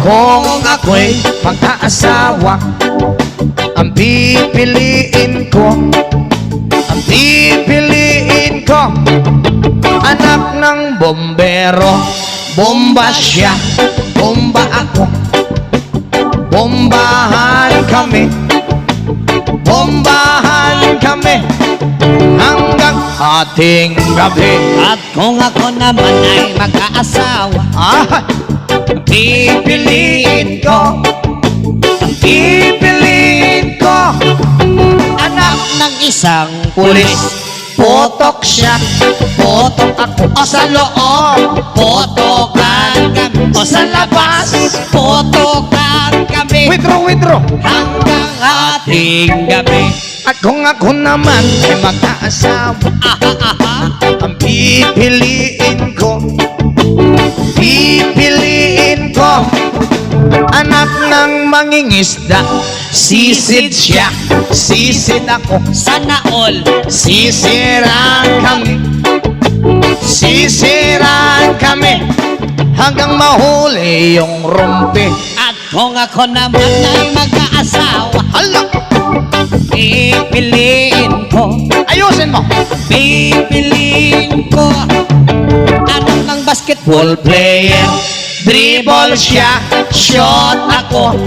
Kung ako'y mag-aasawa, ang pipiliin ko, ang pipiliin ko, anak ng bombero. Bomba siya, bomba ako, bombahan kami, bombahan kami hanggang ating gabi. At kung ako naman ay mag-aasawa, Pipiliin ko, pipiliin ko, anak ng isang pulis. Potok siya, potok ako, o sa loob, potokan kami, o sa labas, potokan kami withdraw, hanggang ating gabi. At kung ako naman ay mag-aasawa, ang pipiliin ko, pipiliin ko, anak ng mangingisda. Sisid siya, sisid ako, Sana all sisiraan kami, sisiraan kami hanggang mahuli yung rumpi. at kung ako naman ay mag-aasawa, Hala, pipiliin ko, ayusin mo. pipiliin ko, anak ng basketball Ball player, dribble siya, shot ako,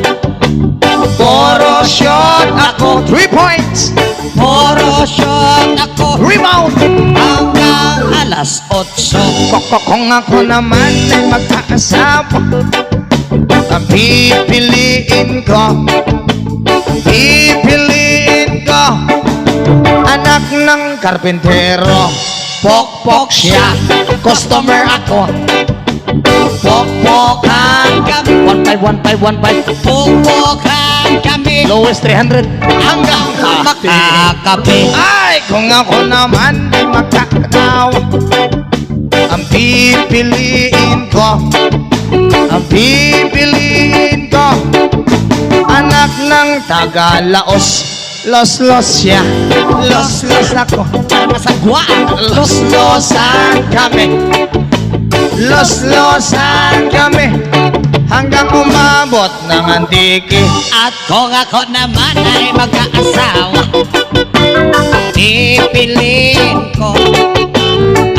puro shot ako, 3 points, puro shot ako rebound. hanggang alas 8. Kung ako naman ay mag-aasawa, ang pipiliin ko, pipiliin ko, anak ng karpintero. Pokpok siya, customer ako, pokpokan kami, 1.5, 1.5, 1.5, Pupukan kami lowest 300 hanggang makakape. Ay, kung ako naman ay magkakatawa, ang pipiliin ko, ang pipiliin ko, anak ng Tagalaos. Los siya, los ako, Para masagwaan, los-losan kami, los-losan kami hanggang umabot ng antiki. at kung ako naman ay mag-aasawa, pipiliin ko,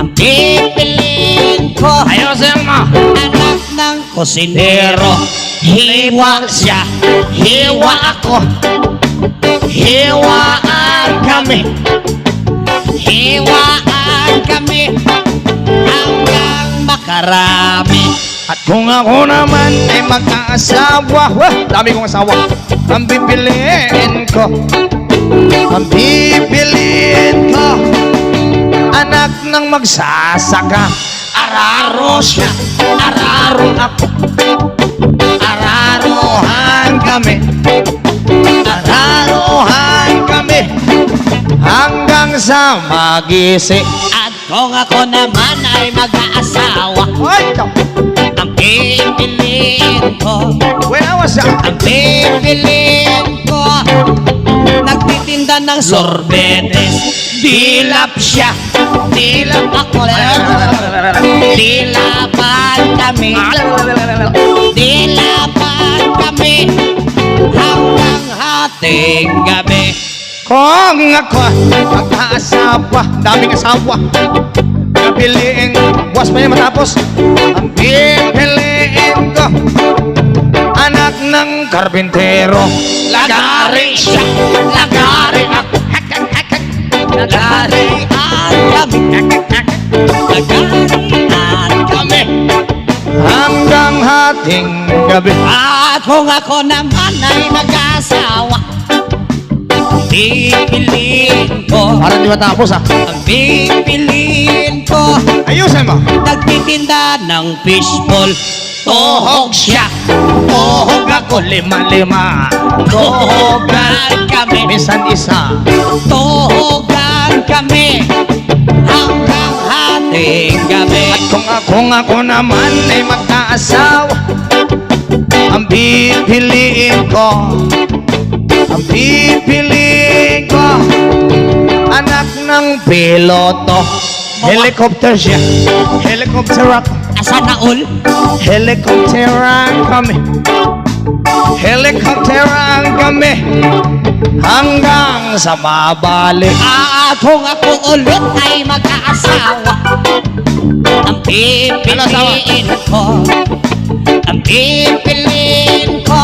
ang pipiliin ko, Ayusin mo. anak ng kusinero. Hiwa siya, Hiwa ako, hiwaan kami, hiwaan kami hanggang makarami. at kung ako naman ay mag-aasawa, dami kong asawa, ang pipiliin ko, ang pipiliin ko, anak ng magsasaka. Araro siya, araro ako, araruhan kami, araruhan kami hanggang sa magising. At kung ako naman ay mag-aasawa, Ay, ang pipiliin ko, when I was young, ang pipiliin ko, nagtitinda ng sorbetes. Dilap siya, dilap ako, dilapan kami, dilapan kami hanggang hating gabi. kung ako mag-aasawa, daming asawa, pipiliin, buwas pa niya matapos, ang pipiliin ko, anak ng karpintero. Lagari siya, lagari ako, lagarian kami, lagarian kami. Hanggang hating gabi. At kung ako naman ay mag-asawa, pipiliin ko, Parang di matapos ah. ang pipiliin ko, Ayusin mo. nagtitinda ng fishball. Tohog siya, Tohog ako, lima-lima. tohogan kami, Minsan isa. tohogan kami hanggang hating gabi. At kung ako naman ay mag-aasawa, ang pipiliin ko, ang pipiliin ko, anak ng piloto. Helicopter siya, helicopter ako, Sana all. Helikopteran kami. Helikopteran kami. Hanggang sa mabalik. Kung ako ulit ay mag-aasawa, ang pipiliin ko, ang pipiliin ko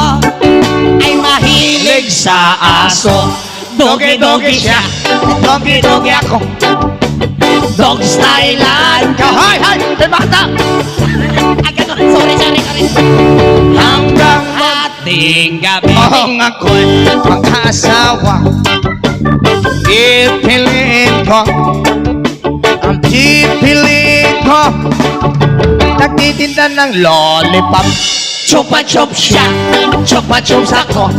ay mahilig sa aso. Dogi-dogi siya, dogi-dogi ako, dog stylean ka. Hay! Hay! May bata! Ganun, sorry. Hanggang Ating gabi. Kung ako'y mag-asawa, pipiliin ko, ang pipiliin ko, nagtitinda ng lollipop. Chupa-chup siya, chupa-chups ako,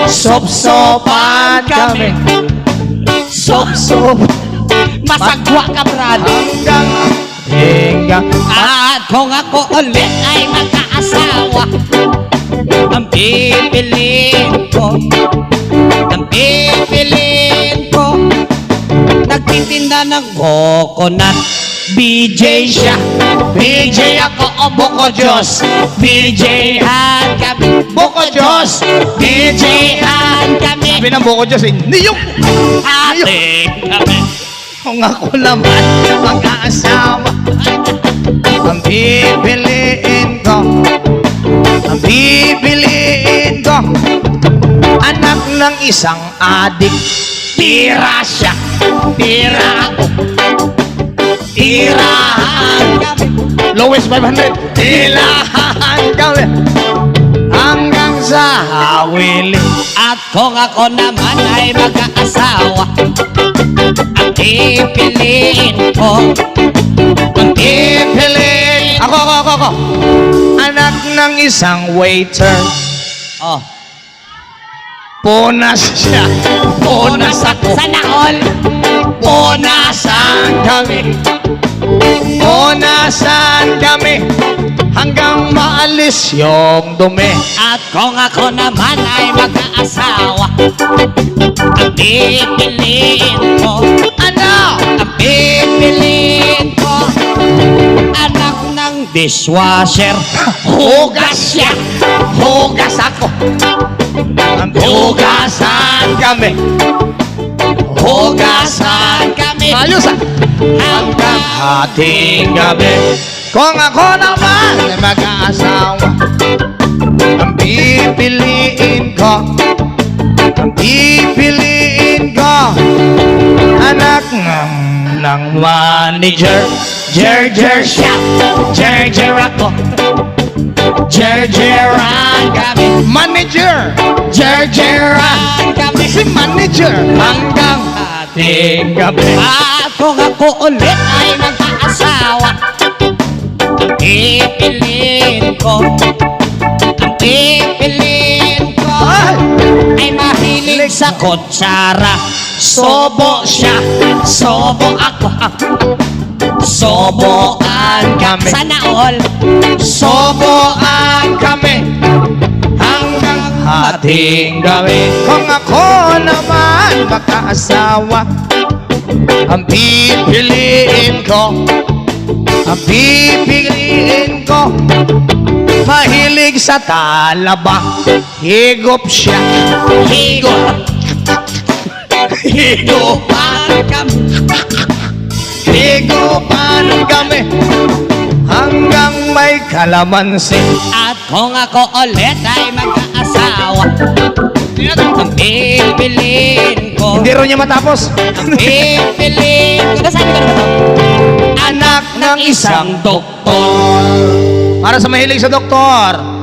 Sop-sopan kami. Sop-sop. Masagwa ka, Brad. Hanggang At kung ako ulit ay magkaasawa, ang pipiliin ko, nagtitinda ng coconut. BJ siya, BJ ako, o Boko Diyos. BJ-han kami, Boko Diyos. BJ-han kami, Sabi ng Boko Diyos, niyok! ating kami. Kung ako naman mag-aasawa, ang pipiliin ko, anak ng isang adik. Tira siya, tira ako, tirahan kami, Lowest 500. Tirahan kami hanggang sa hawili. at kung ako naman ay mag-aasawa, ang pipiliin ko, ang pipiliin Ako. Anak ng isang waiter. oh, Punas siya. Punas ako. sana all, Punasan kami. Punasan kami hanggang maalis yung dumi. at kung ako naman ay mag-aasawa, ang pipiliin ko, Ano? ang pipiliin ko, anak ng dishwasher. Hugas siya, hugas ako, Hugasan kami. hugasan kami, Ayos ah. hanggang Ating gabi. Kung ako naman ay mag-aasawa, ang pipiliin ko, anak ng manager. Jer siya, jer ako, jeran kami, Manager. jeran kami, Si manager. hanggang Ating gabi. at kung ako ulit ay mag-aasawa, ang pipiliin ko, ay mahilig sa kutsara. Sobo siya, sobo ako, soboan kami. Sana all, soboan kami, hanggang Ating gabi. Kung ako naman mag-aasawa, ang pipiliin ko, mahilig sa talaba. Higop siya. higop, higupan kami, Higupan kami hanggang may kalamansi. at kung ako ulit ay mag-aasawa, ang pipiliin ko, Hindi rin niya matapos. pipiliin ko, sabi ko na ba ito? Anak ng isang doktor. Para sa mahilig sa doktor.